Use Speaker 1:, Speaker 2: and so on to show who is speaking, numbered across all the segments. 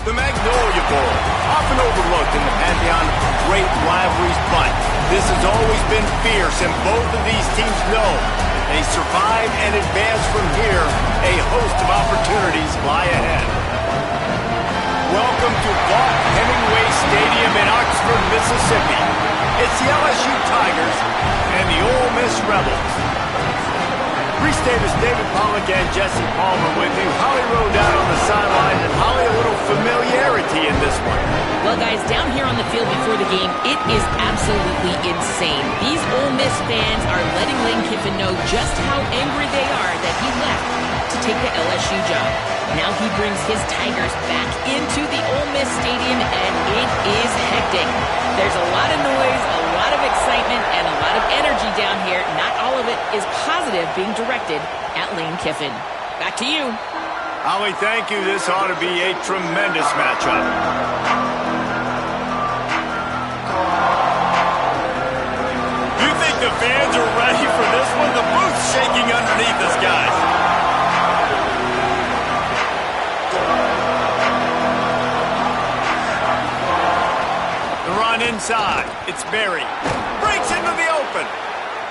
Speaker 1: The Magnolia Bowl, often overlooked in the pantheon of great rivalries, but this has always been fierce, and both of these teams know if they survive and advance from here, a host of opportunities lie ahead. Welcome to Vaught-Hemingway Stadium in Oxford, Mississippi. It's the LSU Tigers and the Ole Miss Rebels. Reese Davis, David Pollack, and Jesse Palmer with you. Holly rode out on the sideline, and Holly, a little familiarity in this one.
Speaker 2: Well, guys, down here on the field before the game, it is absolutely insane. These Ole Miss fans are letting Lane Kiffin know just how angry they are that he left to take the LSU job. Now he brings his Tigers back into the Ole Miss Stadium, and it is hectic. There's a lot of noise, a lot of excitement, and a lot of energy down here. Not all of it is positive being directed at Lane Kiffin. Back to you.
Speaker 1: Holly, thank you. This ought to be a tremendous matchup. You think the fans are ready for this one? The booth's shaking underneath us, guys. The run inside. It's Berry. Breaks into the open.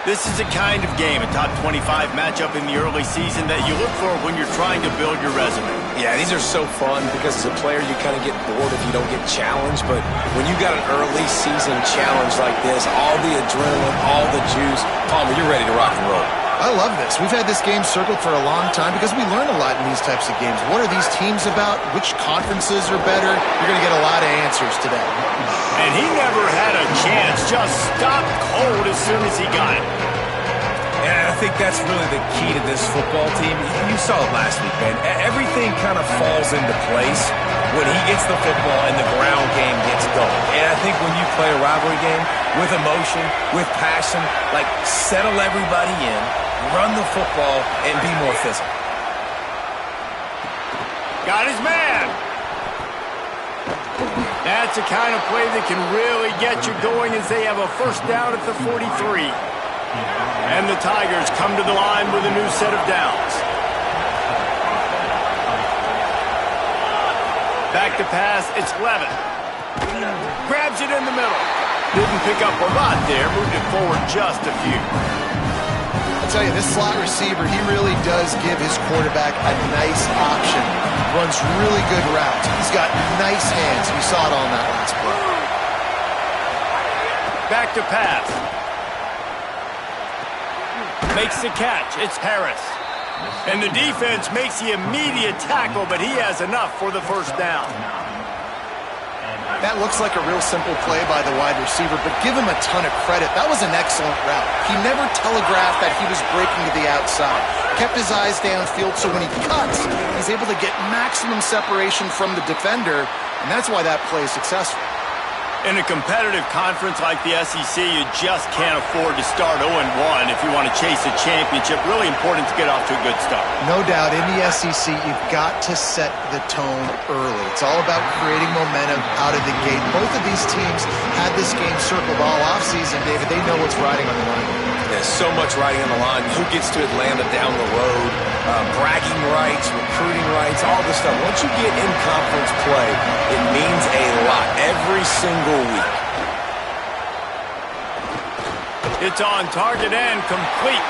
Speaker 1: This is the kind of game, a top 25 matchup in the early season that you look for when you're trying to build your resume.
Speaker 3: Yeah, these are so fun because as a player you kind of get bored if you don't get challenged, but when you got an early season challenge like this, all the adrenaline, all the juice, Palmer, you're ready to rock and roll.
Speaker 4: I love this. We've had this game circled for a long time because we learn a lot in these types of games. What are these teams about? Which conferences are better? You're going to get a lot of answers today.
Speaker 1: And he never had a chance. Just stopped cold as soon as he got it.
Speaker 5: And I think that's really the key to this football team. You saw it last week, man. Everything kind of falls into place when he gets the football and the ground game gets going. And I think when you play a rivalry game with emotion, with passion, like settle everybody in, run the football, and be more physical.
Speaker 1: Got his man. That's the kind of play that can really get you going as they have a first down at the 43. And the Tigers come to the line with a new set of downs. Back to pass, it's Levin. Grabs it in the middle. Didn't pick up a lot there, moved it forward just a few.
Speaker 4: I'll tell you, this slot receiver, he really does give his quarterback a nice option. Runs really good routes. He's got nice hands. We saw it on that last play.
Speaker 1: Back to pass. Makes the catch. It's Harris. And the defense makes the immediate tackle, but he has enough for the first down.
Speaker 4: That looks like a real simple play by the wide receiver, but give him a ton of credit. That was an excellent route. He never telegraphed that he was breaking to the outside. Kept his eyes downfield, so when he cuts, he's able to get maximum separation from the defender, and that's why that play is successful.
Speaker 1: In a competitive conference like the SEC, you just can't afford to start 0-1 if you want to chase a championship. Really important to get off to a good start.
Speaker 4: No doubt, in the SEC, you've got to set the tone early. It's all about creating momentum out of the gate. Both of these teams had this game circled all offseason, David. They know what's riding on the line.
Speaker 3: There's so much riding on the line. Who gets to Atlanta down the road? Bragging rights, recruiting rights, all this stuff. Once you get in conference play, it means a lot every single week.
Speaker 1: It's on target and complete.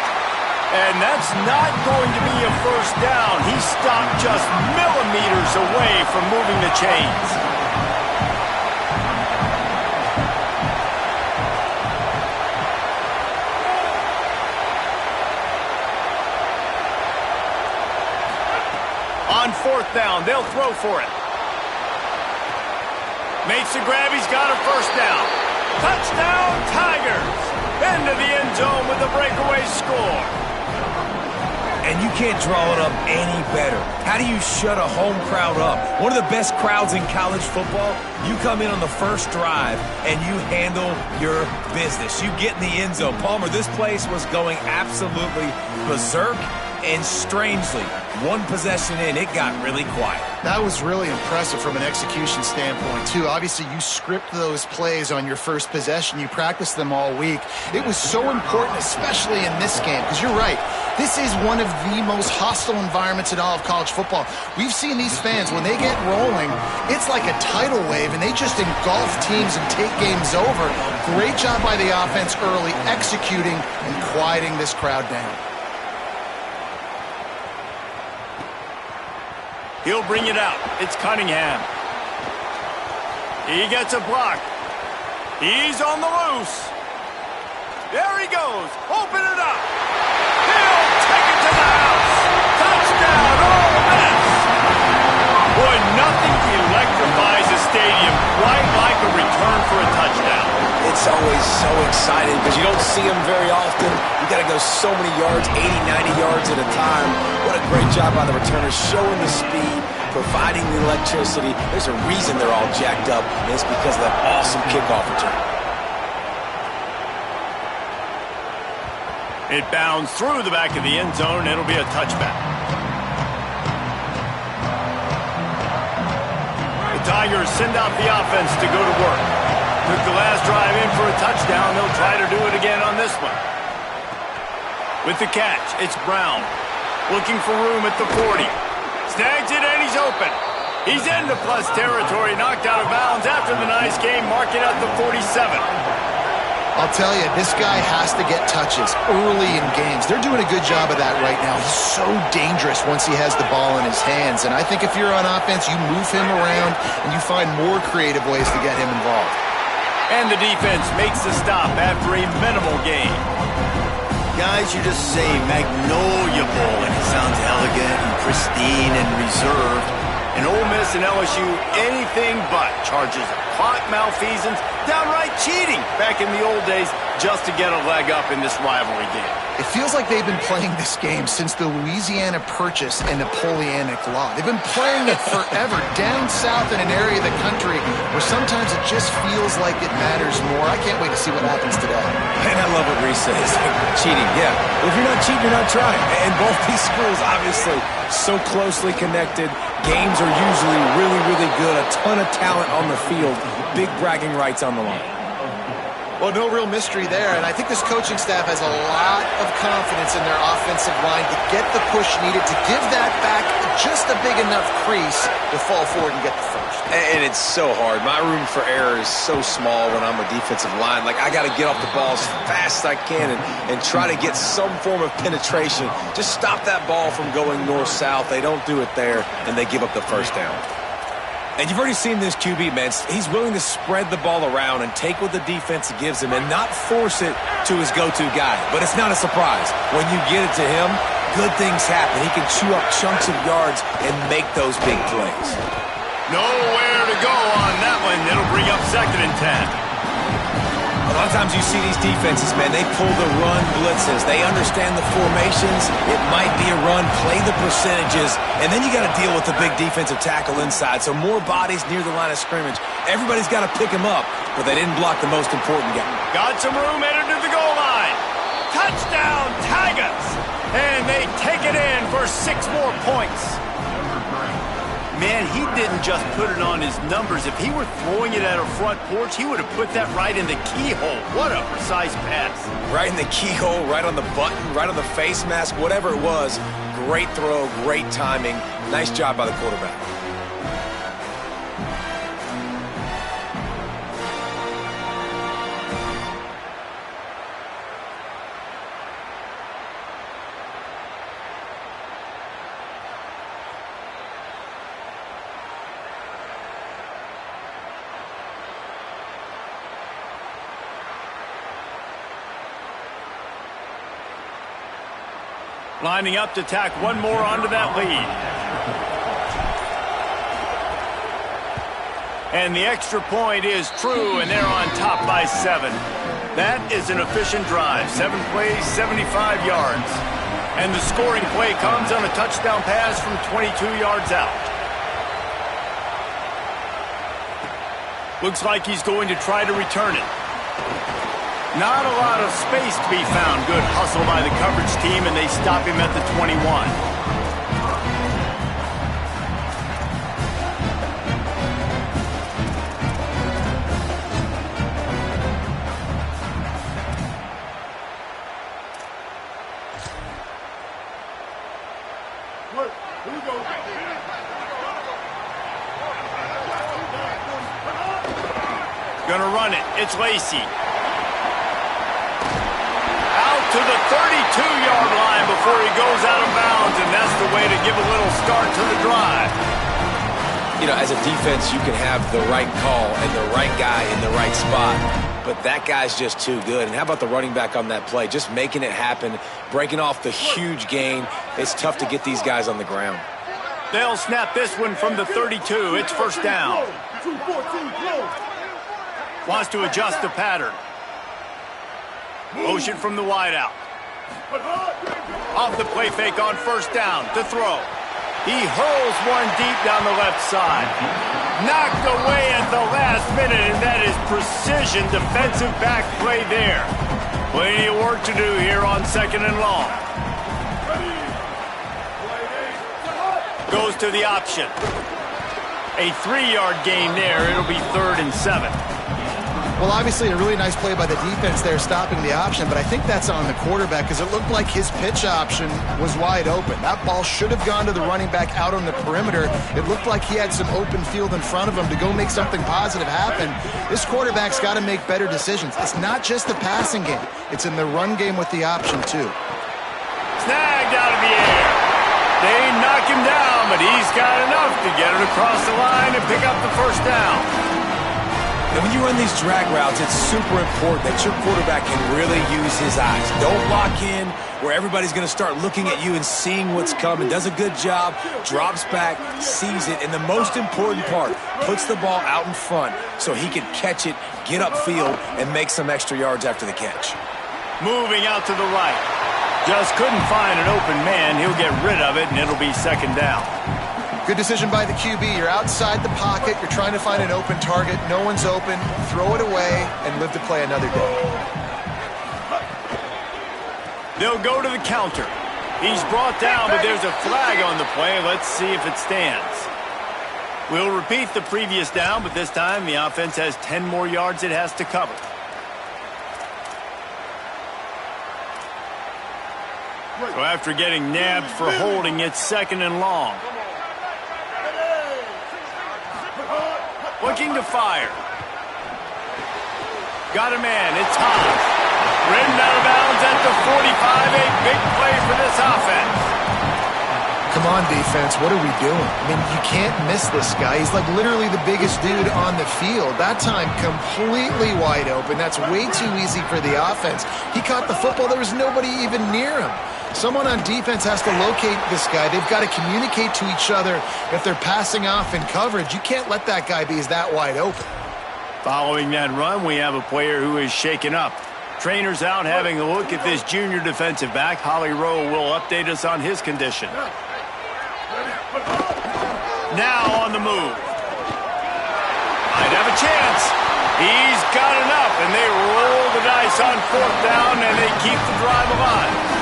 Speaker 1: And that's not going to be a first down. He stopped just millimeters away from moving the chains. On fourth down, they'll throw for it. Makes the grab, he's got a first down. Touchdown, Tigers! Into the end zone with a breakaway score.
Speaker 5: And you can't draw it up any better. How do you shut a home crowd up? One of the best crowds in college football. You come in on the first drive and you handle your business. You get in the end zone. Palmer, this place was going absolutely berserk. And strangely, one possession in, it got really quiet.
Speaker 4: That was really impressive from an execution standpoint, too. Obviously, you script those plays on your first possession. You practice them all week. It was so important, especially in this game, because you're right. This is one of the most hostile environments in all of college football. We've seen these fans, when they get rolling, it's like a tidal wave, and they just engulf teams and take games over. Great job by the offense early, executing and quieting this crowd down.
Speaker 1: He'll bring it out. It's Cunningham. He gets a block. He's on the loose. There he goes. Open it up. He'll take it to the house. Touchdown, Ole Miss. Boy, nothing electrifies a stadium quite like a return for a touchdown.
Speaker 3: It's always so exciting because you don't see them very often. You got to go so many yards, 80, 90 yards at a time. What a great job by the returners, showing the speed, providing the electricity. There's a reason they're all jacked up, and it's because of that awesome kickoff return.
Speaker 1: It bounds through the back of the end zone. It'll be a touchback. The Tigers send out the offense to go to work. Took the last drive in for a touchdown. They'll try to do it again on this one. With the catch, it's Brown. Looking for room at the 40. Snags it and he's open. He's into plus territory, knocked out of bounds after the nice game, marking at the 47.
Speaker 4: I'll tell you, this guy has to get touches early in games. They're doing a good job of that right now. He's so dangerous once he has the ball in his hands. And I think if you're on offense, you move him around and you find more creative ways to get him involved.
Speaker 1: And the defense makes the stop after a minimal gain.
Speaker 6: Guys, you just say Magnolia Bowl, and it sounds elegant and pristine and reserved.
Speaker 1: And Ole Miss and LSU, anything but charges of clock malfeasance, downright cheating back in the old days just to get a leg up in this rivalry game.
Speaker 4: It feels like they've been playing this game since the Louisiana Purchase and Napoleonic Law. They've been playing it forever down south in an area of the country where sometimes it just feels like it matters more. I can't wait to see what happens today.
Speaker 5: And I love what Reese says. Cheating, yeah. If you're not cheating, you're not trying. And both these schools, obviously, so closely connected. Games are usually really, really good. A ton of talent on the field. Big bragging rights on the line.
Speaker 4: Well, no real mystery there, and I think this coaching staff has a lot of confidence in their offensive line to get the push needed to give that back just a big enough crease to fall forward and get the first.
Speaker 3: And it's so hard. My room for error is so small when I'm a defensive line. Like, I got to get off the ball as fast as I can and try to get some form of penetration. Just stop that ball from going north-south. They don't do it there, and they give up the first down.
Speaker 5: And you've already seen this QB, man. He's willing to spread the ball around and take what the defense gives him and not force it to his go-to guy. But it's not a surprise. When you get it to him, good things happen. He can chew up chunks of yards and make those big plays.
Speaker 1: Nowhere to go on that one. It'll bring up 2nd and 10.
Speaker 5: A lot of times you see these defenses, man, they pull the run blitzes. They understand the formations. It might be a run, play the percentages, and then you got to deal with the big defensive tackle inside. So more bodies near the line of scrimmage. Everybody's got to pick him up, but they didn't block the most important guy.
Speaker 1: Got some room headed to the goal line. Touchdown, Tigers! And they take it in for 6 more points. Man, he didn't just put it on his numbers. If he were throwing it at a front porch, he would have put that right in the keyhole. What a precise pass.
Speaker 3: Right in the keyhole, right on the button, right on the face mask, whatever it was. Great throw, great timing. Nice job by the quarterback.
Speaker 1: Lining up to tack one more onto that lead. And the extra point is true, and they're on top by 7. That is an efficient drive. 7 plays, 75 yards. And the scoring play comes on a touchdown pass from 22 yards out. Looks like he's going to try to return it. Not a lot of space to be found. Good hustle by the coverage team, and they stop him at the 21. Gonna run it. It's Lacey. Out to the 32-yard line before he goes out of bounds, and that's the way to give a little start to the drive.
Speaker 3: You know, as a defense, you can have the right call and the right guy in the right spot, but that guy's just too good. And how about the running back on that play? Just making it happen, breaking off the huge gain. It's tough to get these guys on the ground.
Speaker 1: They'll snap this one from the 32. It's first down. Wants to adjust the pattern. Motion from the wideout. Off the play fake on first down to throw. He hurls one deep down the left side. Knocked away at the last minute, and that is precision defensive back play there. Plenty of work to do here on second and long. Goes to the option. A 3-yard gain there. It'll be 3rd and 7.
Speaker 4: Well, obviously a really nice play by the defense there stopping the option, but I think that's on the quarterback because it looked like his pitch option was wide open. That ball should have gone to the running back out on the perimeter. It looked like he had some open field in front of him to go make something positive happen. This quarterback's got to make better decisions. It's not just the passing game. It's in the run game with the option, too.
Speaker 1: Snagged out of the air. They knock him down, but he's got enough to get it across the line and pick up the first down.
Speaker 3: And when you run these drag routes, it's super important that your quarterback can really use his eyes. Don't lock in where everybody's going to start looking at you and seeing what's coming. Does a good job, drops back, sees it, and the most important part, puts the ball out in front so he can catch it, get upfield, and make some extra yards after the catch.
Speaker 1: Moving out to the right. Just couldn't find an open man. He'll get rid of it, and it'll be second down.
Speaker 4: Good decision by the QB. You're outside the pocket. You're trying to find an open target. No one's open. Throw it away and live to play another day.
Speaker 1: They'll go to the counter. He's brought down, but there's a flag on the play. Let's see if it stands. We'll repeat the previous down, but this time the offense has 10 more yards it has to cover. So after getting nabbed for holding, it's second and long. Looking to fire. Got a man. It's Haas. Ridden out of bounds at the 45. A big play for this offense.
Speaker 4: Come on, defense. What are we doing? I mean, you can't miss this guy. He's like literally the biggest dude on the field. That time, completely wide open. That's way too easy for the offense. He caught the football. There was nobody even near him. Someone on defense has to locate this guy. They've got to communicate to each other if they're passing off in coverage. You can't let that guy be that wide open.
Speaker 1: Following that run, we have a player who is shaken up. Trainer's out having a look at this junior defensive back. Holly Rowe will update us on his condition. Now on the move. Might have a chance. He's got enough, and they roll the dice on fourth down, and they keep the drive alive.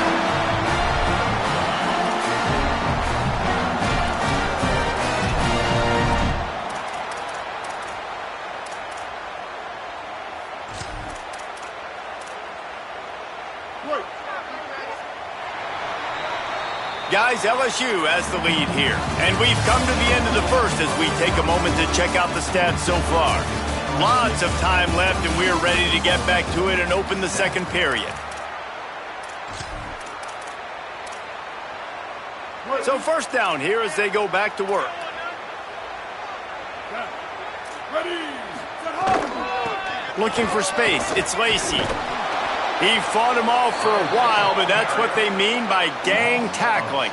Speaker 1: Guys, LSU has the lead here. And we've come to the end of the first as we take a moment to check out the stats so far. Lots of time left, and we're ready to get back to it and open the second period. So first down here as they go back to work. Looking for space. It's Lacey. He fought them off for a while, but that's what they mean by gang tackling.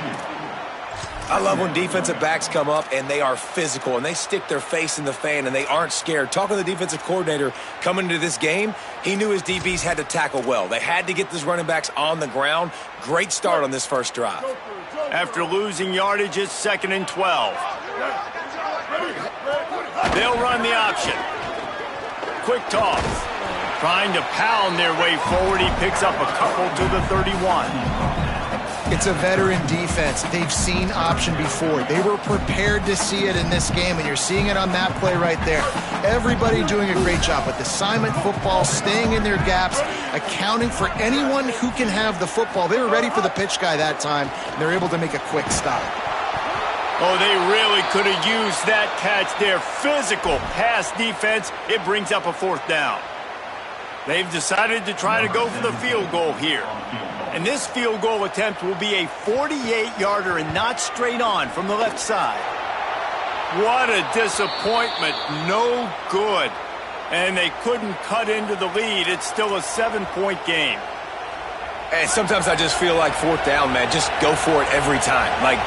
Speaker 3: I love when defensive backs come up and they are physical and they stick their face in the fan and they aren't scared. Talking to the defensive coordinator coming into this game, he knew his DBs had to tackle well. They had to get these running backs on the ground. Great start on this first drive.
Speaker 1: After losing yardage, it's 2nd and 12. They'll run the option. Quick toss. Trying to pound their way forward, he picks up a couple to the 31.
Speaker 4: It's a veteran defense. They've seen option before. They were prepared to see it in this game, and you're seeing it on that play right there. Everybody doing a great job with assignment football, staying in their gaps, accounting for anyone who can have the football. They were ready for the pitch guy that time, and they're able to make a quick stop.
Speaker 1: Oh, they really could have used that catch there. Physical pass defense. It brings up a 4th down. They've decided to try to go for the field goal here. And this field goal attempt will be a 48-yarder and not straight on from the left side. What a disappointment. No good. And they couldn't cut into the lead. It's still a 7-point game.
Speaker 3: And sometimes I just feel like 4th down, man. Just go for it every time. Like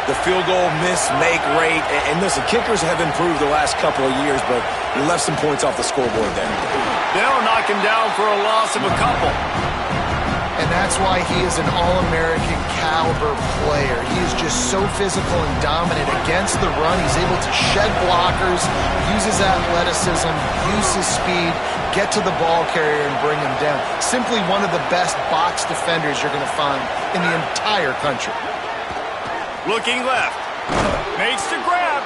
Speaker 3: the field goal miss, make rate. And listen, kickers have improved the last couple of years, but you left some points off the scoreboard there.
Speaker 1: They'll knock him down for a loss of a couple.
Speaker 4: And that's why he is an All-American caliber player. He is just so physical and dominant against the run. He's able to shed blockers, use his athleticism, use his speed, get to the ball carrier and bring him down. Simply one of the best box defenders you're going to find in the entire country.
Speaker 1: Looking left. Makes the grab.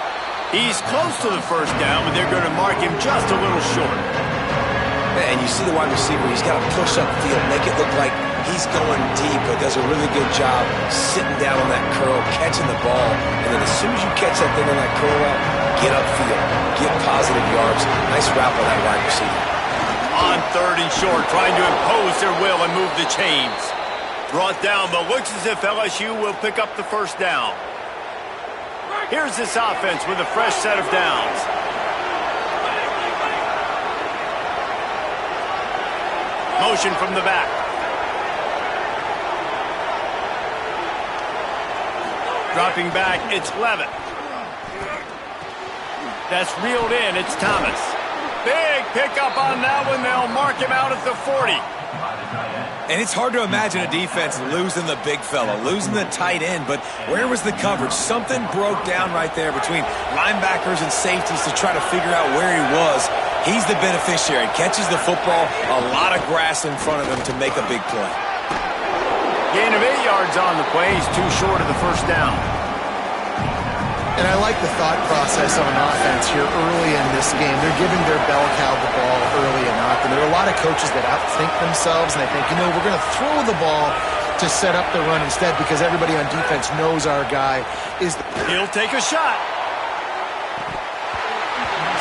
Speaker 1: He's close to the 1st down, but they're going to mark him just a little short.
Speaker 3: And you see the wide receiver, he's got to push up field, make it look like he's going deep, but does a really good job sitting down on that curl, catching the ball, and then as soon as you catch that thing on that curl out, get upfield, get positive yards. Nice route by that wide receiver.
Speaker 1: On 3rd and short, trying to impose their will and move the chains. Brought down, but looks as if LSU will pick up the 1st down. Here's this offense with a fresh set of downs. Motion from the back. Dropping back, it's Levitt. That's reeled in, it's Thomas. Big pickup on that one. They'll mark him out at the 40.
Speaker 3: And it's hard to imagine a defense losing the big fella, losing the tight end, but where was the coverage? Something broke down right there between linebackers and safeties to try to figure out where he was. He's the beneficiary. Catches the football, a lot of grass in front of him to make a big play.
Speaker 1: Gain of 8 yards on the play. He's too short of the 1st down.
Speaker 4: And I like the thought process on offense here early in this game. They're giving their bell cow the ball early enough. And there are a lot of coaches that outthink themselves, and they think, we're going to throw the ball to set up the run instead because everybody on defense knows our guy is
Speaker 1: He'll take a shot.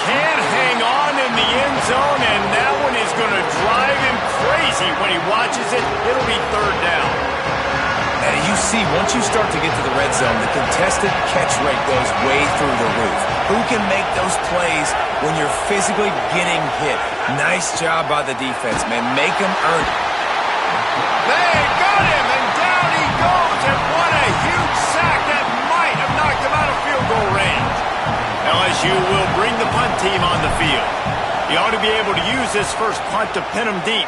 Speaker 1: Can't hang on in the end zone, and that one is going to drive him crazy when he watches it. It'll be 3rd down.
Speaker 3: And you see, once you start to get to the red zone, the contested catch rate goes way through the roof. Who can make those plays when you're physically getting hit? Nice job by the defense, man. Make them earn it.
Speaker 1: They got him, and down he goes, and what a huge sack that might have knocked him out of field goal range. LSU will bring the punt team on the field. He ought to be able to use this first punt to pin him deep.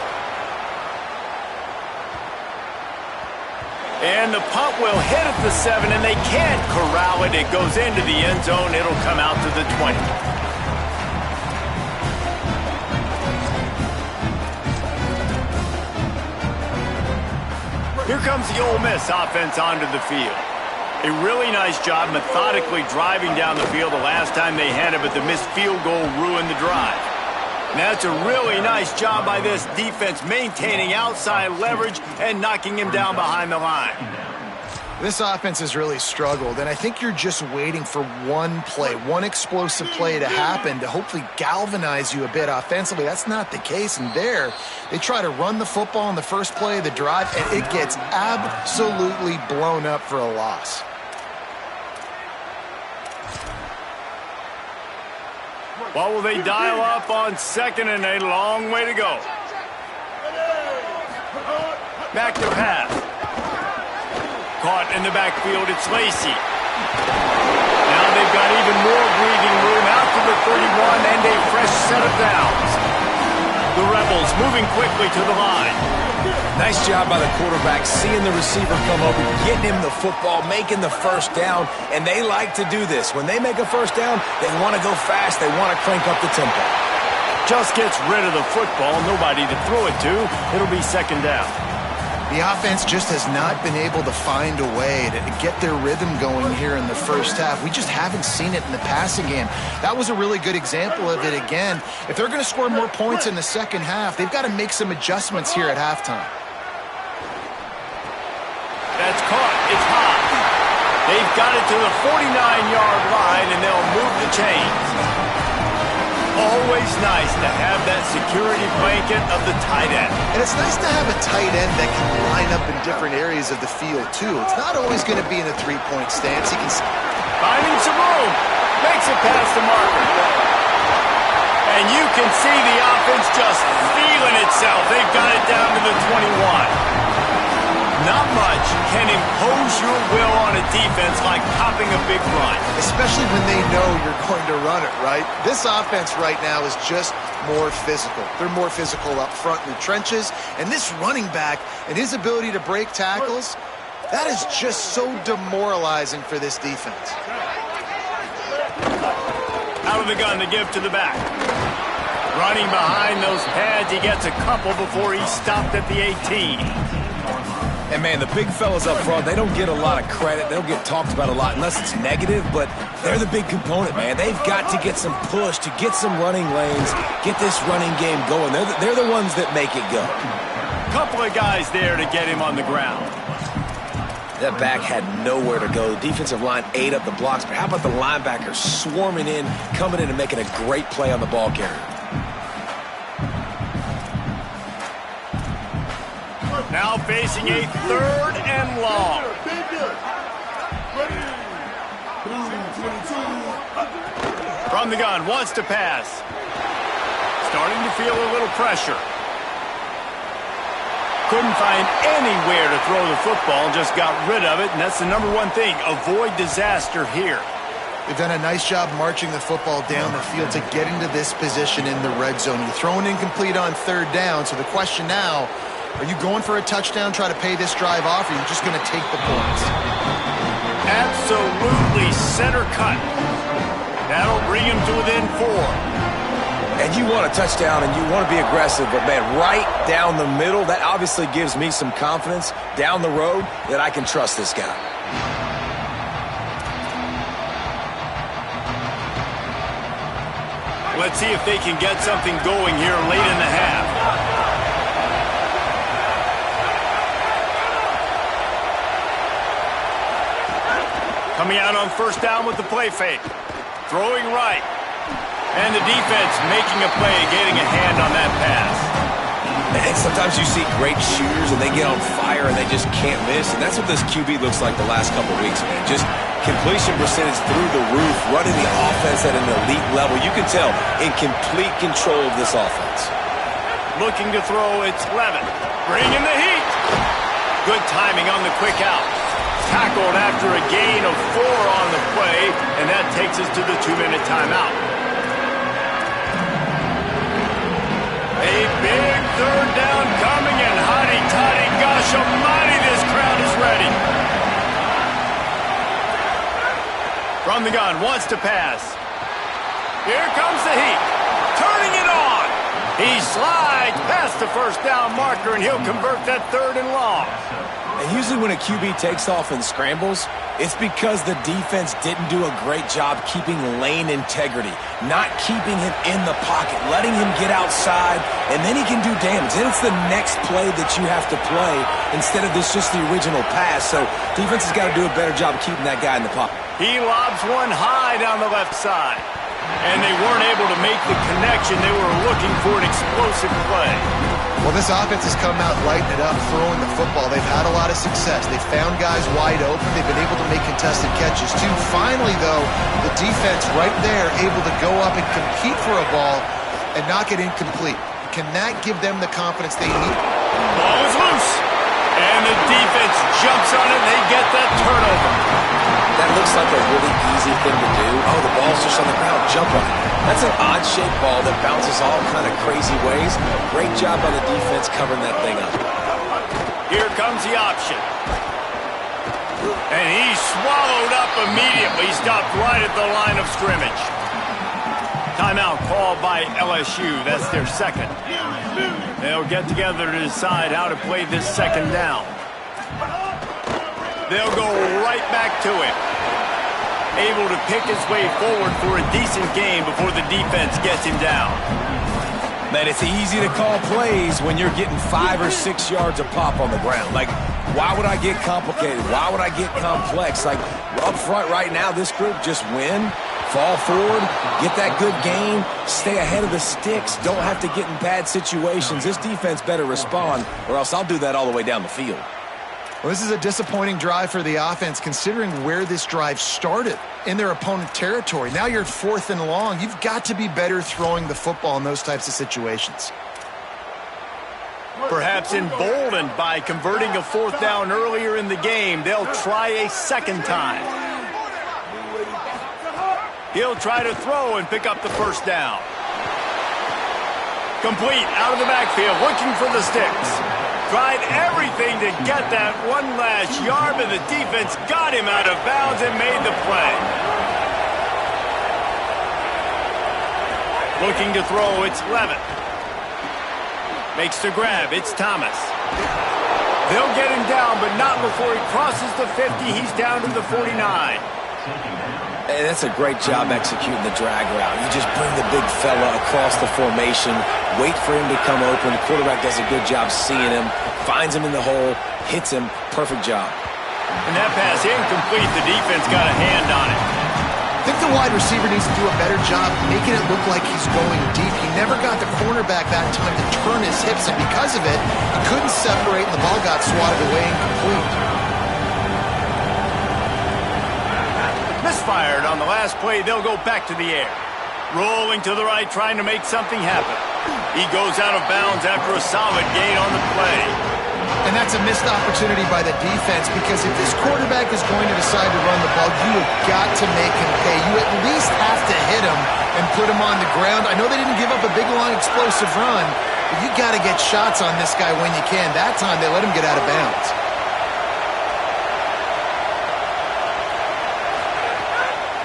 Speaker 1: And the punt will hit at the 7, and they can't corral it. It goes into the end zone. It'll come out to the 20. Here comes the Ole Miss offense onto the field. A really nice job methodically driving down the field the last time they had it, but the missed field goal ruined the drive. And that's a really nice job by this defense, maintaining outside leverage and knocking him down behind the line.
Speaker 4: This offense has really struggled, and I think you're just waiting for one play, one explosive play to happen to hopefully galvanize you a bit offensively. That's not the case, and there they try to run the football in the first play of the drive, and it gets absolutely blown up for a loss.
Speaker 1: What will they dial up on 2nd and a long way to go? Back to pass. Caught in the backfield, it's Lacey. Now they've got even more breathing room out to the 31 and a fresh set of downs. The Rebels moving quickly to the line.
Speaker 3: Nice job by the quarterback, seeing the receiver come over, getting him the football, making the first down, and they like to do this. When they make a first down, they want to go fast, they want to crank up the tempo.
Speaker 1: just gets rid of the football, nobody to throw it to. It'll be second down.
Speaker 4: The offense just has not been able to find a way to get their rhythm going here in the first half. We just haven't seen it in the passing game. That was a really good example of it again. If they're going to score more points in the second half, they've got to make some adjustments here at halftime.
Speaker 1: That's caught. It's hot. They've got it to the 49-yard line, and they'll move the chains. Always nice to have that security blanket of the tight end.
Speaker 4: And it's nice to have a tight end that can line up in different areas of the field, too. It's not always going to be in a three-point stance. He can...
Speaker 1: Finding some room. Makes it past the marker. And you can see the offense just feeling itself. They've got it down to the 21. Not much can impose your will on a defense like popping a big run.
Speaker 4: Especially when they know you're going to run it, right? This offense right now is just more physical. They're more physical up front in the trenches. And this running back and his ability to break tackles, that is just so demoralizing for this defense.
Speaker 1: Out of the gun to give to the back. Running behind those pads, he gets a couple before he's stopped at the 18.
Speaker 5: And, man, the big fellas up front, they don't get a lot of credit. They don't get talked about a lot unless it's negative, but they're the big component, man. They've got to get some push, to get some running lanes, get this running game going. They're the ones that make it go.
Speaker 1: Couple of guys there to get him on the ground.
Speaker 5: That back had nowhere to go. The defensive line ate up the blocks, but how about the linebackers swarming in, coming in and making a great play on the ball carrier?
Speaker 1: Now facing a third and long. From the gun, wants to pass. Starting to feel a little pressure. Couldn't find anywhere to throw the football, just got rid of it, and that's the number one thing. Avoid disaster here.
Speaker 4: They've done a nice job marching the football down the field to get into this position in the red zone. You're throwing incomplete on third down, so the question now, are you going for a touchdown, try to pay this drive off, or are you just going to take the points?
Speaker 1: Absolutely center cut. That'll bring him to within 4.
Speaker 5: And you want a touchdown and you want to be aggressive, but, man, right down the middle, that obviously gives me some confidence down the road that I can trust this guy.
Speaker 1: Let's see if they can get something going here late in the half. Coming out on first down with the play fake. Throwing right. And the defense making a play, getting a hand on that pass.
Speaker 5: And sometimes you see great shooters and they get on fire and they just can't miss. And that's what this QB looks like the last couple weeks, man. Just completion percentage through the roof, running the offense at an elite level. You can tell in complete control of this offense.
Speaker 1: Looking to throw, it's Levin. Bringing the heat. Good timing on the quick out. Tackled after a gain of 4 on the play, and that takes us to the 2-minute timeout. A big third down coming, and hotty-toddy, gosh almighty, this crowd is ready. From the gun, wants to pass. Here comes the heat. Turning it on. He slides past the first down marker, and he'll convert that third and long.
Speaker 5: And usually when a QB takes off and scrambles, it's because the defense didn't do a great job keeping lane integrity, not keeping him in the pocket, letting him get outside, and then he can do damage. Then it's the next play that you have to play instead of this just the original pass. So defense has got to do a better job keeping that guy in the pocket.
Speaker 1: He lobs one high down the left side. And they weren't able to make the connection. They were looking for an explosive play.
Speaker 4: Well, this offense has come out lighting it up, throwing the football. They've had a lot of success. They've found guys wide open. They've been able to make contested catches, too. Finally, though, the defense right there able to go up and compete for a ball and not get incomplete. Can that give them the confidence they need?
Speaker 1: Ball is loose. And the defense jumps on it, and they get that turnover.
Speaker 5: That looks like a really easy thing to do. Oh, the ball's just on the ground. Jump on it. That's an odd-shaped ball that bounces all kind of crazy ways. Great job by the defense covering that thing up.
Speaker 1: Here comes the option. And he swallowed up immediately. Stopped right at the line of scrimmage. Timeout called by LSU. That's their second. They'll get together to decide how to play this second down. They'll go right back to him. Able to pick his way forward for a decent game before the defense gets him down.
Speaker 3: Man, it's easy to call plays when you're getting 5 or 6 yards a pop on the ground. Like, why would I get complicated? Why would I get complex? Like, up front right now, this group just win, fall forward, get that good gain, stay ahead of the sticks, don't have to get in bad situations. This defense better respond, or else I'll do that all the way down the field.
Speaker 4: Well, this is a disappointing drive for the offense considering where this drive started, in their opponent territory. Now you're 4th and long. You've got to be better throwing the football in those types of situations.
Speaker 1: Perhaps emboldened by converting a 4th down earlier in the game, they'll try a second time. He'll try to throw and pick up the first down. Complete out of the backfield, looking for the sticks. Tried everything to get that one last yard, but the defense got him out of bounds and made the play. Looking to throw, it's Levitt. Makes the grab, it's Thomas. They'll get him down, but not before he crosses the 50. He's down to the 49.
Speaker 3: Hey, that's a great job executing the drag route. You just bring the big fella across the formation, wait for him to come open. The quarterback does a good job seeing him, finds him in the hole, hits him. Perfect job.
Speaker 1: And that pass incomplete. The defense got a hand on it.
Speaker 4: I think the wide receiver needs to do a better job making it look like he's going deep. He never got the cornerback that time to turn his hips, and because of it, he couldn't separate, and the ball got swatted away incomplete.
Speaker 1: Misfired on the last play. They'll go back to the air. Rolling to the right, trying to make something happen. He goes out of bounds after a solid gain on the play.
Speaker 4: And that's a missed opportunity by the defense, because if this quarterback is going to decide to run the ball, you have got to make him pay. You at least have to hit him and put him on the ground. I know they didn't give up a big, long, explosive run, but you got to get shots on this guy when you can. That time, they let him get out of bounds.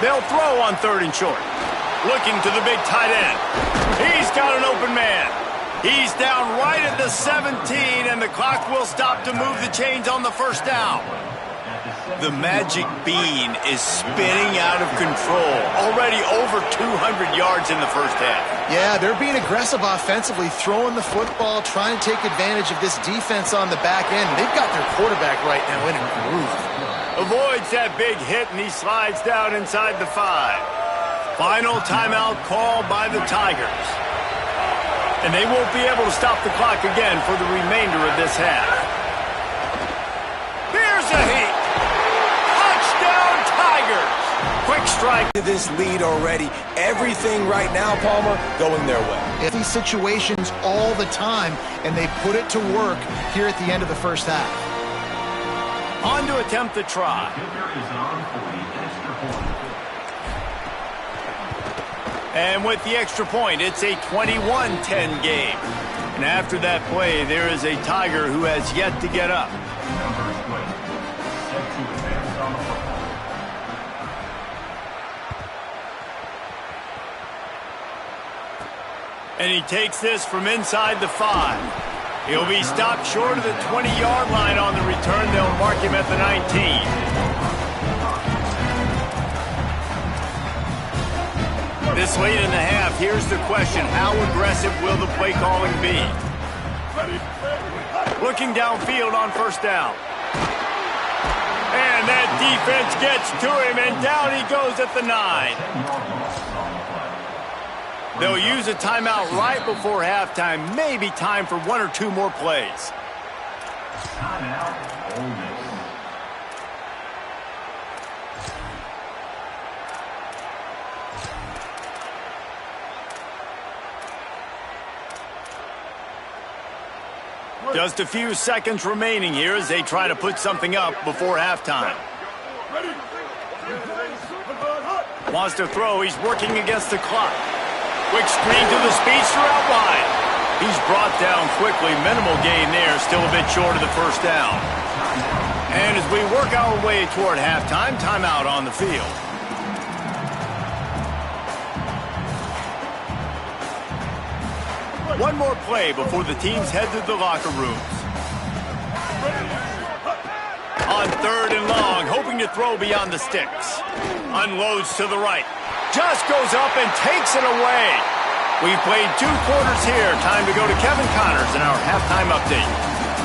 Speaker 1: They'll throw on 3rd and short. Looking to the big tight end. He's got an open man. He's down right at the 17, and the clock will stop to move the chains on the first down. The magic bean is spinning out of control. Already over 200 yards in the first half.
Speaker 4: Yeah, they're being aggressive offensively, throwing the football, trying to take advantage of this defense on the back end. They've got their quarterback right now in a groove.
Speaker 1: Avoids that big hit, and he slides down inside the 5. Final timeout called by the Tigers. And they won't be able to stop the clock again for the remainder of this half. Here's a heat. Touchdown, Tigers.
Speaker 3: Quick strike to this lead already. Everything right now, Palmer, going their way.
Speaker 4: In these situations all the time, and they put it to work here at the end of the first half.
Speaker 1: On to attempt the try. And with the extra point, it's a 21-10 game. And after that play, there is a Tiger who has yet to get up. And he takes this from inside the 5. He'll be stopped short of the 20-yard line on the return. They'll mark him at the 19. This late in the half, here's the question. How aggressive will the play calling be? Looking downfield on first down. And that defense gets to him, and down he goes at the 9. They'll use a timeout right before halftime. Maybe time for 1 or 2 more plays.
Speaker 7: Timeout, Ole Miss.
Speaker 1: Just a few seconds remaining here as they try to put something up before halftime. Wants to throw. He's working against the clock. Quick screen to the speedster out wide. He's brought down quickly. Minimal gain there. Still a bit short of the first down. And as we work our way toward halftime, timeout on the field. One more play before the teams head to the locker rooms. On 3rd and long, hoping to throw beyond the sticks. Unloads to the right. Just goes up and takes it away. We've played 2 quarters here. Time to go to Kevin Connors in our halftime update.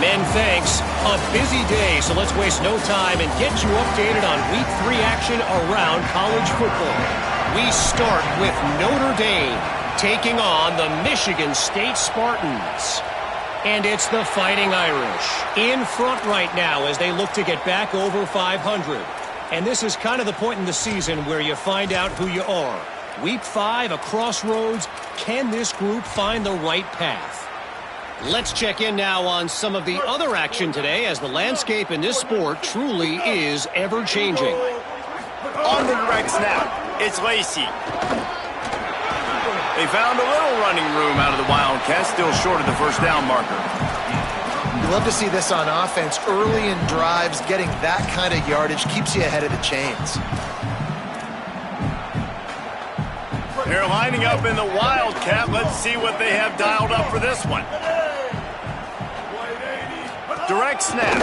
Speaker 7: Men, thanks. A busy day, so let's waste no time and get you updated on Week 3 action around college football. We start with Notre Dame taking on the Michigan State Spartans. And it's the Fighting Irish in front right now as they look to get back over 500. And this is kind of the point in the season where you find out who you are. Week 5, a crossroads. Can this group find the right path? Let's check in now on some of the other action today as the landscape in this sport truly is ever-changing.
Speaker 1: On the direct snap, it's Lacey. They found a little running room out of the Wildcats, still short of the first down marker.
Speaker 4: You love to see this on offense. Early in drives, getting that kind of yardage keeps you ahead of the chains.
Speaker 1: They're lining up in the Wildcat. Let's see what they have dialed up for this one. Direct snap.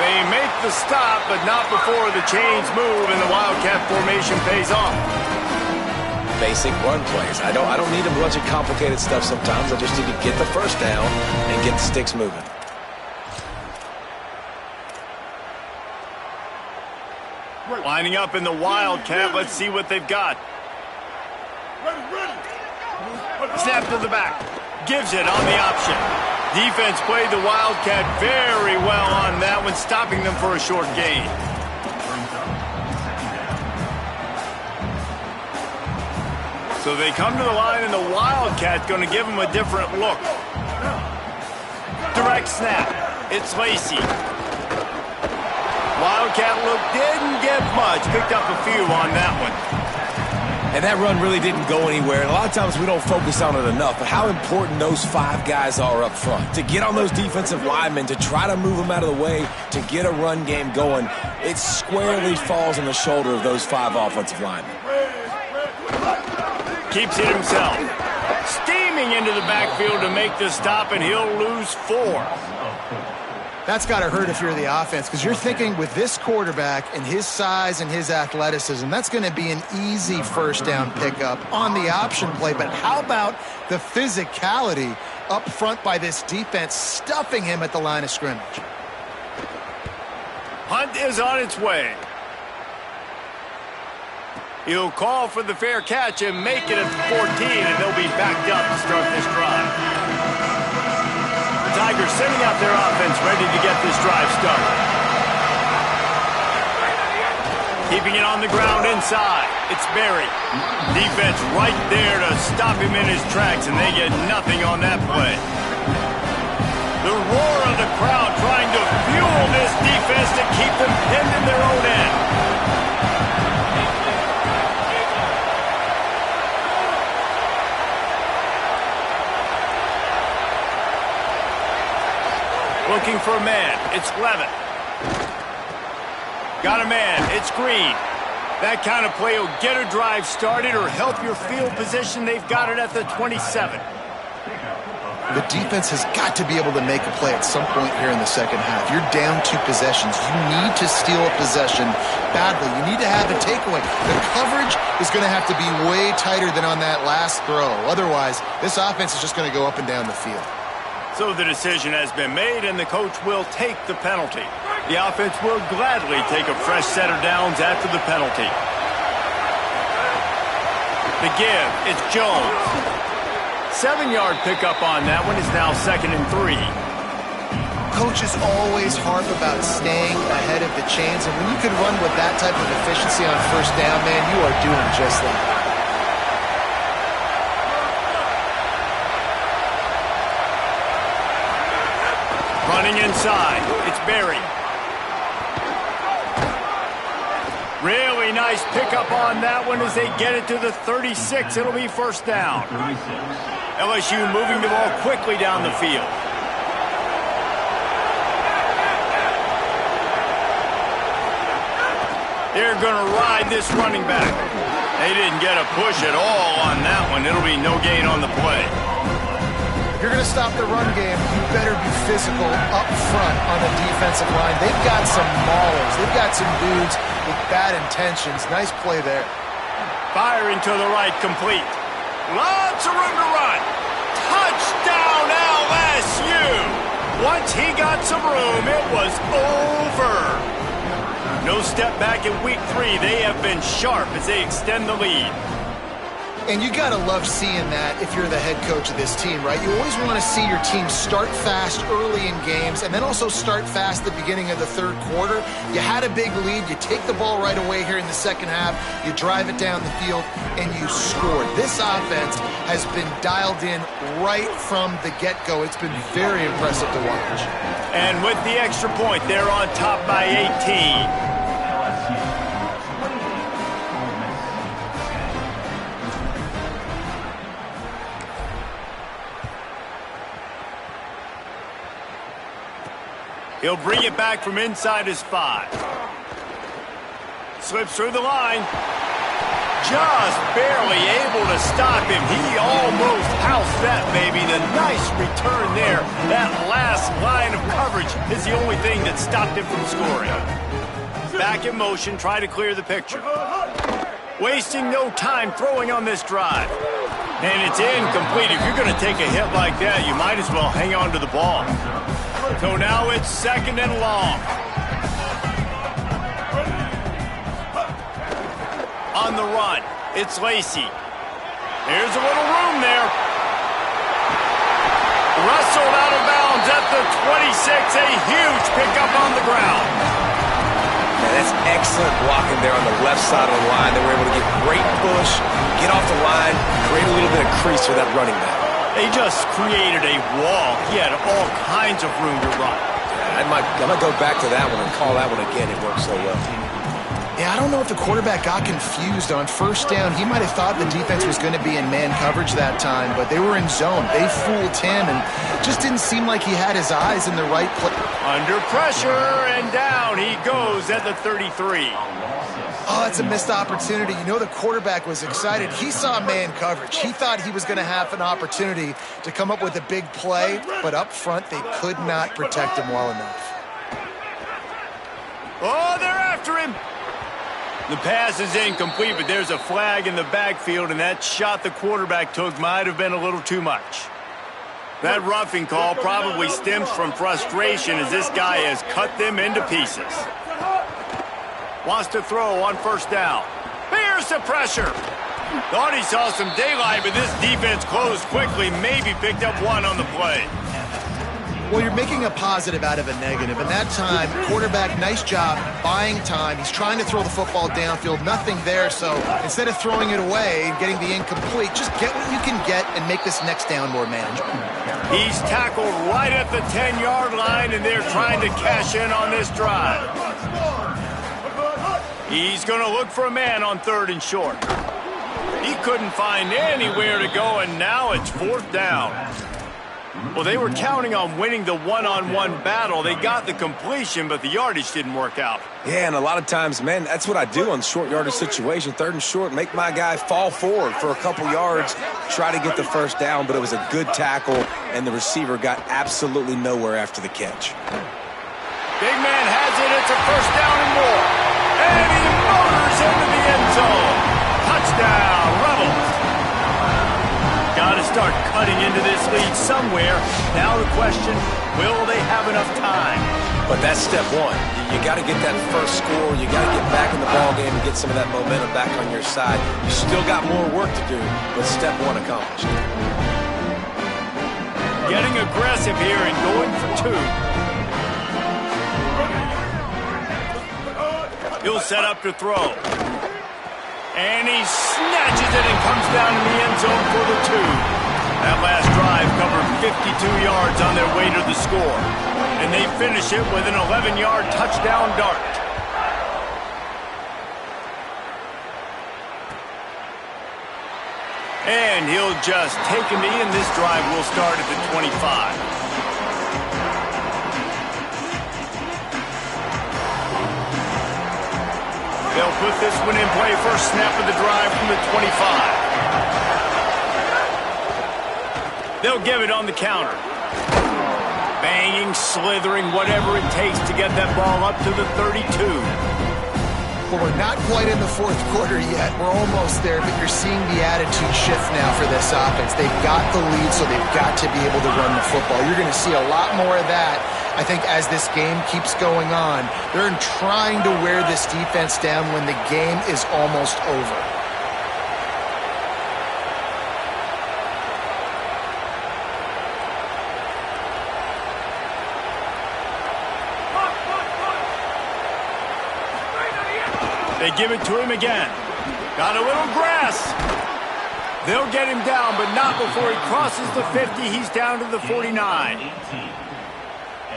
Speaker 1: They make the stop, but not before the chains move and the Wildcat formation pays off.
Speaker 3: Basic run plays. I don't need a bunch of complicated stuff sometimes. I just need to get the first down and get the sticks moving.
Speaker 1: Lining up in the Wildcat. Let's see what they've got. Snap to the back. Gives it on the option. Defense played the Wildcat very well on that one, stopping them for a short gain. So they come to the line, and the Wildcat's going to give them a different look. Direct snap. It's Lacey. Wildcat look didn't get much. Picked up a few on that one.
Speaker 3: And that run really didn't go anywhere. And a lot of times we don't focus on it enough. But how important those 5 guys are up front. To get on those defensive linemen, to try to move them out of the way, to get a run game going, it squarely falls on the shoulder of those 5 offensive linemen.
Speaker 1: Keeps it himself. Steaming into the backfield to make the stop, and he'll lose 4.
Speaker 4: That's got to hurt if you're the offense, because you're thinking with this quarterback and his size and his athleticism, that's going to be an easy first down pickup on the option play. But how about the physicality up front by this defense, stuffing him at the line of scrimmage?
Speaker 1: Hunt is on its way. He'll call for the fair catch and make it at the 14, and they'll be backed up to start this drive. The Tigers sending out their offense, ready to get this drive started. Keeping it on the ground inside. It's Berry. Defense right there to stop him in his tracks, and they get nothing on that play. The roar of the crowd trying to fuel this defense to keep them pinned in their own end. Looking for a man. It's Levitt. Got a man. It's Green. That kind of play will get a drive started or help your field position. They've got it at the 27.
Speaker 4: The defense has got to be able to make a play at some point here in the second half. You're down 2 possessions. You need to steal a possession badly. You need to have a takeaway. The coverage is going to have to be way tighter than on that last throw. Otherwise, this offense is just going to go up and down the field.
Speaker 1: So the decision has been made, and the coach will take the penalty. The offense will gladly take a fresh set of downs after the penalty. The give, it's Jones. 7-yard pickup on that one is now 2nd and 3.
Speaker 4: Coaches always harp about staying ahead of the chains, and when you can run with that type of efficiency on first down, man, you are doing just that.
Speaker 1: Running inside, it's Berry. Really nice pickup on that one as they get it to the 36. It'll be first down. LSU moving the ball quickly down the field. They're going to ride this running back. They didn't get a push at all on that one. It'll be no gain on the play.
Speaker 4: If you're going to stop the run game, you better be physical up front on the defensive line. They've got some maulers. They've got some dudes with bad intentions. Nice play there.
Speaker 1: Firing to the right, complete. Lots of room to run. Touchdown, LSU! Once he got some room, it was over. No step back in week 3. They have been sharp as they extend the lead.
Speaker 4: And you got to love seeing that if you're the head coach of this team, right? You always want to see your team start fast early in games and then also start fast at the beginning of the third quarter. You had a big lead. You take the ball right away here in the second half. You drive it down the field, and you scored. This offense has been dialed in right from the get-go. It's been very impressive to watch.
Speaker 1: And with the extra point, they're on top by 18. He'll bring it back from inside his 5. Slips through the line. Just barely able to stop him. He almost housed that baby. The nice return there. That last line of coverage is the only thing that stopped him from scoring. Back in motion, try to clear the picture. Wasting no time throwing on this drive. And it's incomplete. If you're going to take a hit like that, you might as well hang on to the ball. So now it's second and long. On the run, it's Lacey. There's a little room there. Wrestled out of bounds at the 26. A huge pickup on the ground.
Speaker 3: Man, that's excellent blocking there on the left side of the line. They were able to get great push, get off the line, create a little bit of crease for that running back.
Speaker 1: They just created a wall. He had all kinds of room to run.
Speaker 3: I might go back to that one and call that one again. It worked so well.
Speaker 4: Yeah, I don't know if the quarterback got confused on first down. He might have thought the defense was going to be in man coverage that time, but they were in zone. They fooled him and just didn't seem like he had his eyes in the right place.
Speaker 1: Under pressure, and down he goes at the 33.
Speaker 4: Oh, it's a missed opportunity. You know the quarterback was excited. He saw man coverage. He thought he was going to have an opportunity to come up with a big play, but up front they could not protect him well enough.
Speaker 1: Oh, they're after him. The pass is incomplete, but there's a flag in the backfield, and that shot the quarterback took might have been a little too much. That roughing call probably stems from frustration as this guy has cut them into pieces. Wants to throw on first down. Here's the pressure. Thought he saw some daylight, but this defense closed quickly, maybe picked up one on the play.
Speaker 4: Well, you're making a positive out of a negative, and that time, quarterback, nice job, buying time. He's trying to throw the football downfield, nothing there, so instead of throwing it away and getting the incomplete, just get what you can get and make this next down more manageable.
Speaker 1: He's tackled right at the 10-yard line, and they're trying to cash in on this drive. He's going to look for a man on third and short. He couldn't find anywhere to go, and now it's fourth down. Well, they were counting on winning the one-on-one battle. They got the completion, but the yardage didn't work out.
Speaker 3: Yeah, and a lot of times, man, that's what I do on short yardage situation. Third and short, make my guy fall forward for a couple yards, try to get the first down, but it was a good tackle, and the receiver got absolutely nowhere after the catch.
Speaker 1: Big man has it. It's a first down and more. And he motors into the end zone. Touchdown, Rebels. Got to start cutting into this lead somewhere. Now the question, will they have enough time?
Speaker 3: But that's step one. You got to get that first score. You got to get back in the ball game and get some of that momentum back on your side. You still got more work to do, but step one accomplished.
Speaker 1: Getting aggressive here and going for two. He'll set up to throw. And he snatches it and comes down in the end zone for the two. That last drive covered 52 yards on their way to the score. And they finish it with an 11-yard touchdown dart. And he'll just take a knee, and this drive will start at the 25. They'll put this one in play. First snap of the drive from the 25. They'll give it on the counter. Banging, slithering, whatever it takes to get that ball up to the 32.
Speaker 4: Well, we're not quite in the fourth quarter yet. We're almost there, but you're seeing the attitude shift now for this offense. They've got the lead, so they've got to be able to run the football. You're going to see a lot more of that, I think, as this game keeps going on. They're trying to wear this defense down when the game is almost over.
Speaker 1: They give it to him again. Got a little grass. They'll get him down, but not before he crosses the 50. He's down to the 49.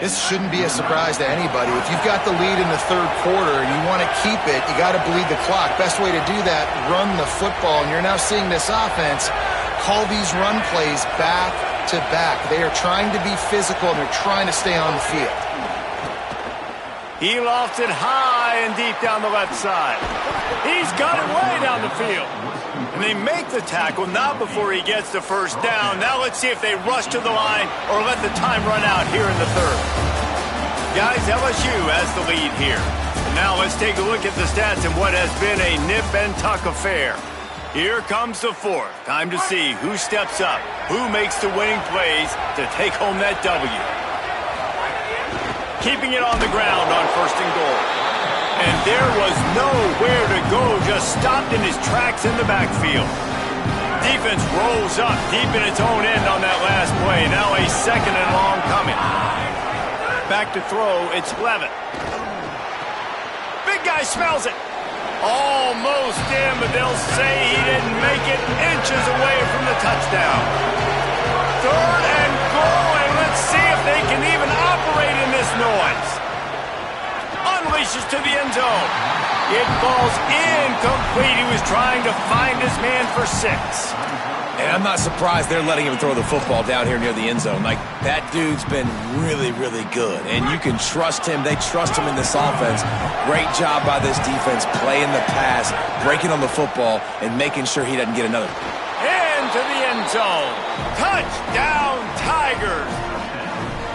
Speaker 4: This shouldn't be a surprise to anybody. If you've got the lead in the third quarter and you want to keep it, you got to bleed the clock. Best way to do that, run the football. And you're now seeing this offense call these run plays back to back. They are trying to be physical, and they're trying to stay on the field.
Speaker 1: He lofts it high and deep down the left side. He's got it way down the field. And they make the tackle, not before he gets the first down. Now let's see if they rush to the line or let the time run out here in the third. Guys, LSU has the lead here. And now let's take a look at the stats and what has been a nip-and-tuck affair. Here comes the fourth. Time to see who steps up, who makes the winning plays to take home that W. Keeping it on the ground on first and goal. And there was nowhere to go, just stopped in his tracks in the backfield. Defense rolls up deep in its own end on that last play. Now a second and long coming. Back to throw, it's Levitt. Big guy smells it. Almost in, but they'll say he didn't make it, inches away from the touchdown. Third and goal, and let's see if they can even operate in this noise. Unleashes to the end zone. It falls incomplete. He was trying to find his man for 6.
Speaker 5: And I'm not surprised they're letting him throw the football down here near the end zone. Like, that dude's been really, really good. And you can trust him. They trust him in this offense. Great job by this defense playing the pass, breaking on the football, and making sure he doesn't get another.
Speaker 1: Into the end zone. Touchdown, Tigers.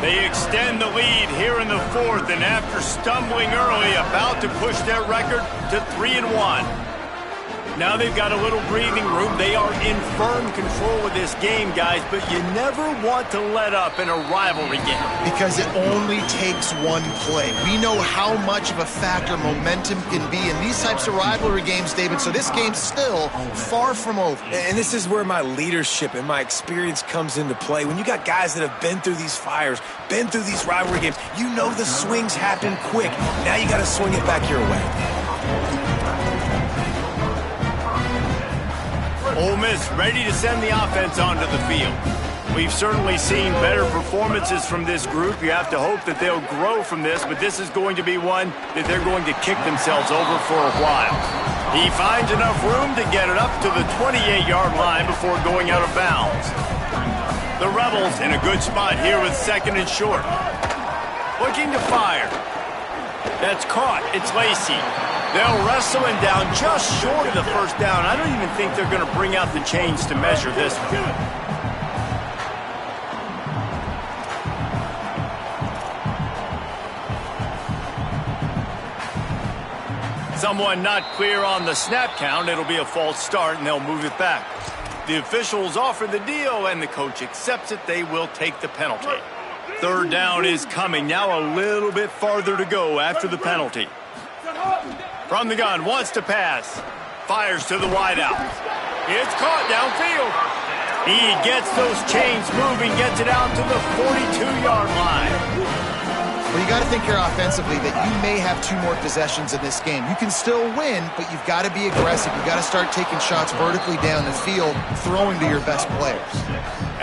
Speaker 1: They extend the lead here in the fourth, and after stumbling early, about to push their record to 3-1. Now they've got a little breathing room. They are in firm control of this game, guys, but you never want to let up in a rivalry game.
Speaker 4: Because it only takes one play. We know how much of a factor momentum can be in these types of rivalry games, David, so this game's still far from over.
Speaker 5: And this is where my leadership and my experience comes into play. When you got guys that have been through these fires, been through these rivalry games, you know the swings happen quick. Now you got to swing it back your way.
Speaker 1: Ole Miss ready to send the offense onto the field. We've certainly seen better performances from this group. You have to hope that they'll grow from this, but this is going to be one that they're going to kick themselves over for a while. He finds enough room to get it up to the 28-yard line before going out of bounds. The Rebels in a good spot here with second and short. Looking to fire. That's caught. It's Lacey. They'll wrestle him down just short of the first down. I don't even think they're going to bring out the chains to measure this one. Someone not clear on the snap count. It'll be a false start, and they'll move it back. The officials offer the deal, and the coach accepts it. They will take the penalty. Third down is coming. Now a little bit farther to go after the penalty. From the gun, wants to pass. Fires to the wideout. It's caught downfield. He gets those chains moving, gets it out to the 42-yard line.
Speaker 4: Well, you got to think here offensively that you may have 2 more possessions in this game. You can still win, but you've got to be aggressive. You've got to start taking shots vertically down the field, throwing to your best players.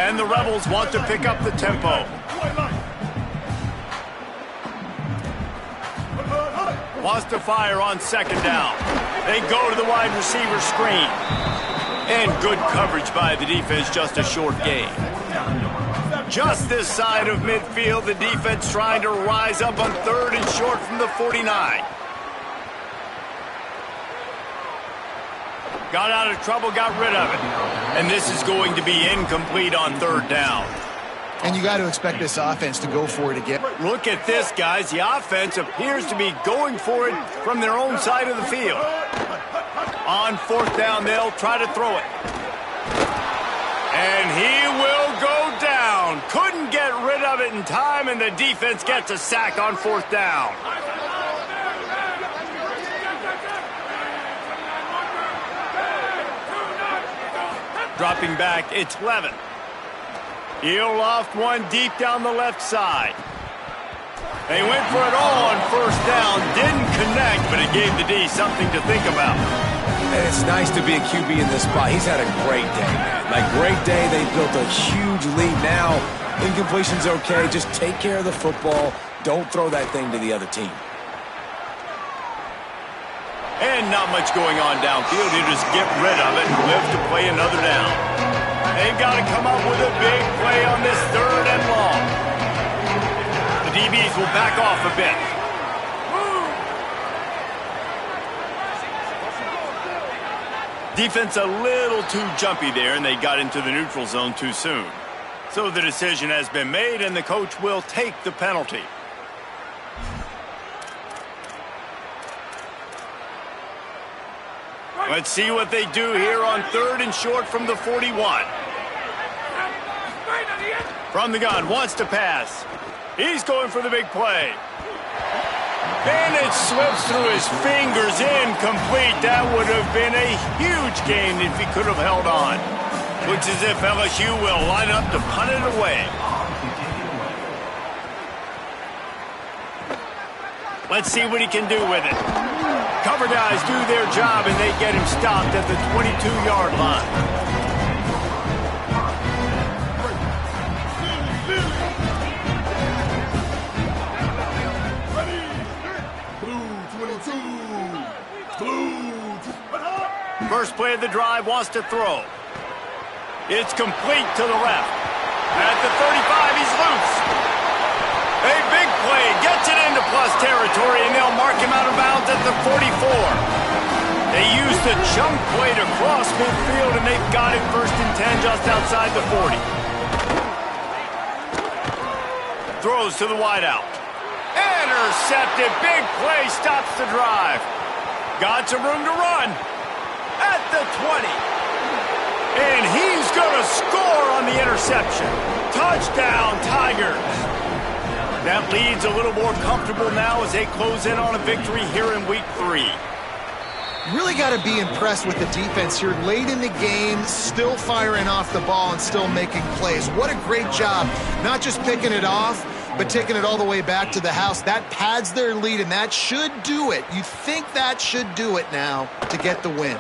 Speaker 1: And the Rebels want to pick up the tempo. Wants to fire on second down. They go to the wide receiver screen. And good coverage by the defense, just a short gain. Just this side of midfield, the defense trying to rise up on third and short from the 49. Got out of trouble, got rid of it. And this is going to be incomplete on third down.
Speaker 4: And you got to expect this offense to go for it again.
Speaker 1: Look at this, guys. The offense appears to be going for it from their own side of the field. On fourth down, they'll try to throw it. And he will go down. Couldn't get rid of it in time, and the defense gets a sack on fourth down. Dropping back, it's Levin. He'll loft one deep down the left side. They went for it all on first down. Didn't connect, but it gave the D something to think about.
Speaker 5: And it's nice to be a QB in this spot. He's had a great day, man. Like, great day. They built a huge lead. Now, incompletion's okay. Just take care of the football. Don't throw that thing to the other team.
Speaker 1: And not much going on downfield. You just get rid of it and live to play another down. They've got to come up with a big play on this third and long. The DBs will back off a bit. Defense a little too jumpy there, and they got into the neutral zone too soon. So the decision has been made, and the coach will take the penalty. Let's see what they do here on third and short from the 41. From the gun, wants to pass. He's going for the big play. And it slips through his fingers, incomplete. That would have been a huge gain if he could have held on. Looks as if LSU will line up to punt it away. Let's see what he can do with it. Cover guys do their job, and they get him stopped at the 22-yard line. First play of the drive, wants to throw. It's complete to the left. At the 35, he's loose. A big play, gets it into plus territory, and they'll mark him out of bounds at the 44. They use the chunk play to cross midfield, and they've got it first and 10 just outside the 40. Throws to the wideout. Intercepted, big play, stops the drive. Got some room to run. At the 20. And he's going to score on the interception. Touchdown, Tigers. That lead's a little more comfortable now as they close in on a victory here in week 3.
Speaker 4: Really got to be impressed with the defense here. Late in the game, still firing off the ball and still making plays. What a great job. Not just picking it off, but taking it all the way back to the house. That pads their lead, and that should do it. You think that should do it now to get the win.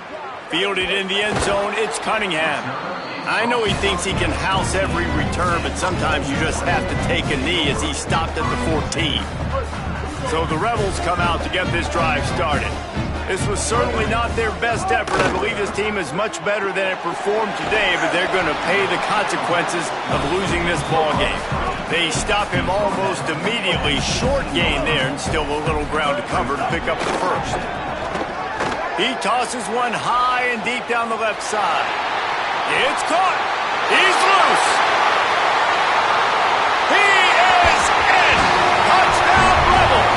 Speaker 1: Fielded in the end zone, it's Cunningham. I know he thinks he can house every return, but sometimes you just have to take a knee as he stopped at the 14. So the Rebels come out to get this drive started. This was certainly not their best effort. I believe this team is much better than it performed today, but they're going to pay the consequences of losing this ball game. They stop him almost immediately. Short gain there, and still a little ground to cover to pick up the first. He tosses one high and deep down the left side. It's caught. He's loose. He is in. Touchdown, Rebels.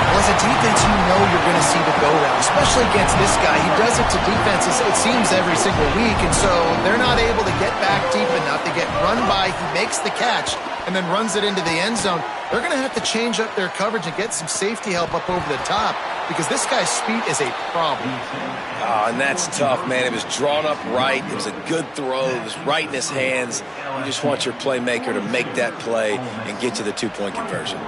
Speaker 4: Well, as a defense, you know you're going to see the go-round, especially against this guy. He does it to defenses, it seems, every single week, and so they're not able to get back deep enough. They get run by, he makes the catch, and then runs it into the end zone. They're going to have to change up their coverage and get some safety help up over the top because this guy's speed is a problem.
Speaker 5: Oh, and that's tough, man. It was drawn up right. It was a good throw. It was right in his hands. You just want your playmaker to make that play and get to the two-point conversion.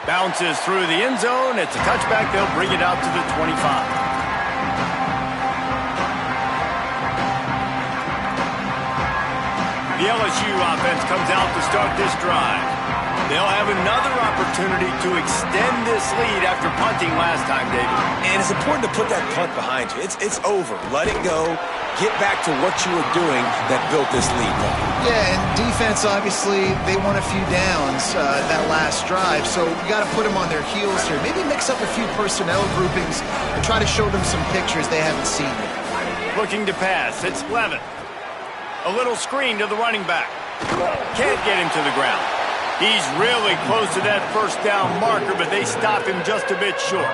Speaker 1: Bounces through the end zone. It's a touchback. They'll bring it out to the 25. The LSU offense comes out to start this drive. They'll have another opportunity to extend this lead after punting last time, David.
Speaker 3: And it's important to put that punt behind you. It's over. Let it go. Get back to what you were doing that built this lead.
Speaker 4: Yeah, and defense, obviously, they won a few downs that last drive, so you got to put them on their heels here. Maybe mix up a few personnel groupings and try to show them some pictures they haven't seen yet.
Speaker 1: Looking to pass. It's Levin. A little screen to the running back. Can't get him to the ground. He's really close to that first down marker, but they stop him just a bit short.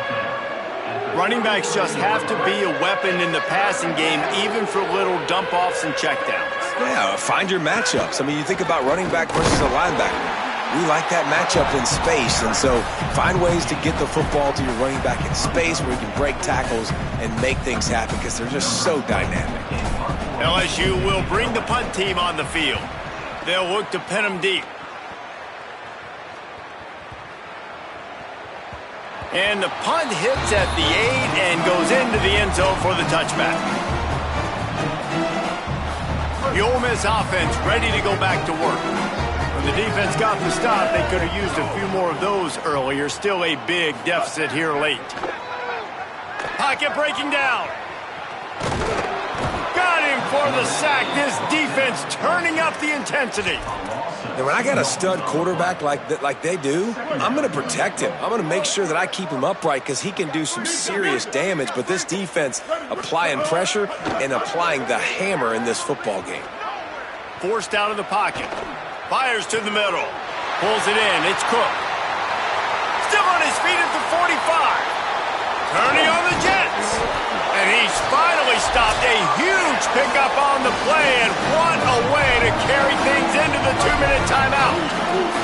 Speaker 1: Running backs just have to be a weapon in the passing game, even for little dump-offs and checkdowns.
Speaker 3: Yeah, find your matchups. I mean, you think about running back versus a linebacker. We like that matchup in space, and so find ways to get the football to your running back in space where you can break tackles and make things happen because they're just so dynamic.
Speaker 1: LSU will bring the punt team on the field. They'll look to pin them deep. And the punt hits at the 8 and goes into the end zone for the touchback. The Ole Miss offense ready to go back to work. When the defense got the stop, they could have used a few more of those earlier. Still a big deficit here late. Pocket breaking down. Got him for the sack. This defense turning up the intensity.
Speaker 3: And when I got a stud quarterback like they do, I'm going to protect him. I'm going to make sure that I keep him upright because he can do some serious damage. But this defense applying pressure and applying the hammer in this football game.
Speaker 1: Forced out of the pocket. Fires to the middle. Pulls it in. It's Cook. Still on his feet at the 45. Turning on the Jets. And he's finally stopped. A huge pickup on the play, and what a way to carry things into the 2-minute timeout.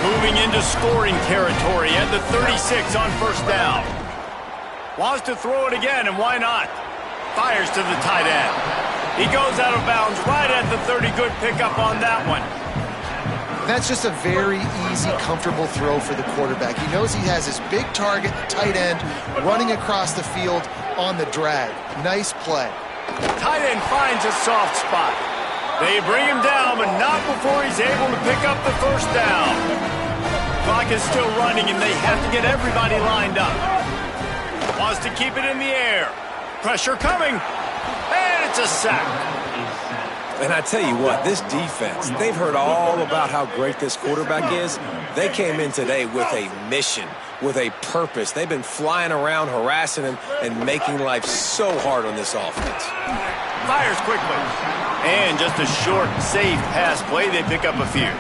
Speaker 1: Moving into scoring territory at the 36 on first down. Wants to throw it again, and why not? Fires to the tight end. He goes out of bounds right at the 30. Good pickup on that one.
Speaker 4: That's just a very easy, comfortable throw for the quarterback. He knows he has his big target, tight end, running across the field on the drag. Nice play.
Speaker 1: Tight end finds a soft spot. They bring him down, but not before he's able to pick up the first down. Clock is still running, and they have to get everybody lined up. Wants to keep it in the air. Pressure coming, and it's a sack.
Speaker 3: And I tell you what, this defense, they've heard all about how great this quarterback is. They came in today with a mission, with a purpose. They've been flying around, harassing him, and making life so hard on this offense.
Speaker 1: Fires quickly. And just a short, safe pass play. They pick up a few.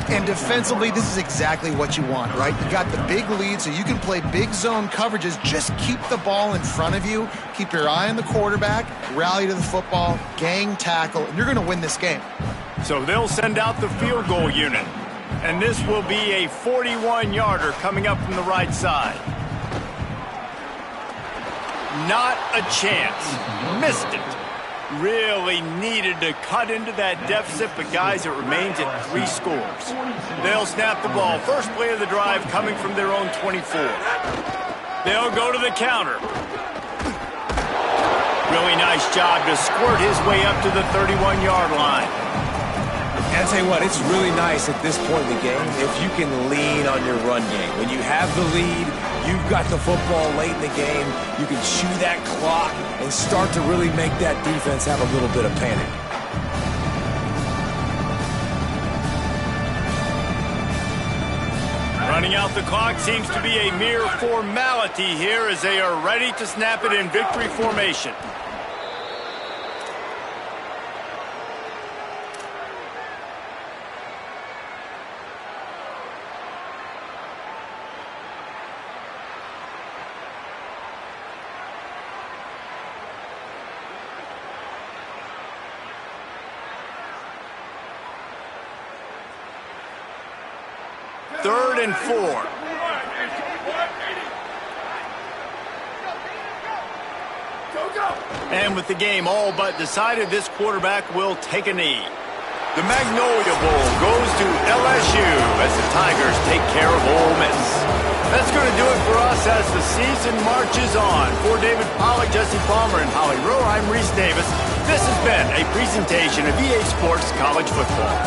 Speaker 4: And defensively, this is exactly what you want, right? You got the big lead, so you can play big zone coverages. Just keep the ball in front of you. Keep your eye on the quarterback. Rally to the football. Gang tackle. And you're going to win this game.
Speaker 1: So they'll send out the field goal unit. And this will be a 41-yarder coming up from the right side. Not a chance. Missed it. Really needed to cut into that deficit, but guys, it remains at 3 scores. They'll snap the ball. First play of the drive coming from their own 24. They'll go to the counter. Really nice job to squirt his way up to the 31-yard line.
Speaker 3: And I tell you what, it's really nice at this point in the game if you can lean on your run game. When you have the lead, you've got the football late in the game, you can chew that clock and start to really make that defense have a little bit of panic.
Speaker 1: Running out the clock seems to be a mere formality here as they are ready to snap it in victory formation. Third and 4. And with the game all but decided, this quarterback will take a knee. The Magnolia Bowl goes to LSU as the Tigers take care of Ole Miss. That's going to do it for us as the season marches on. For David Pollack, Jesse Palmer, and Holly Rowe, I'm Reese Davis. This has been a presentation of EA Sports College Football.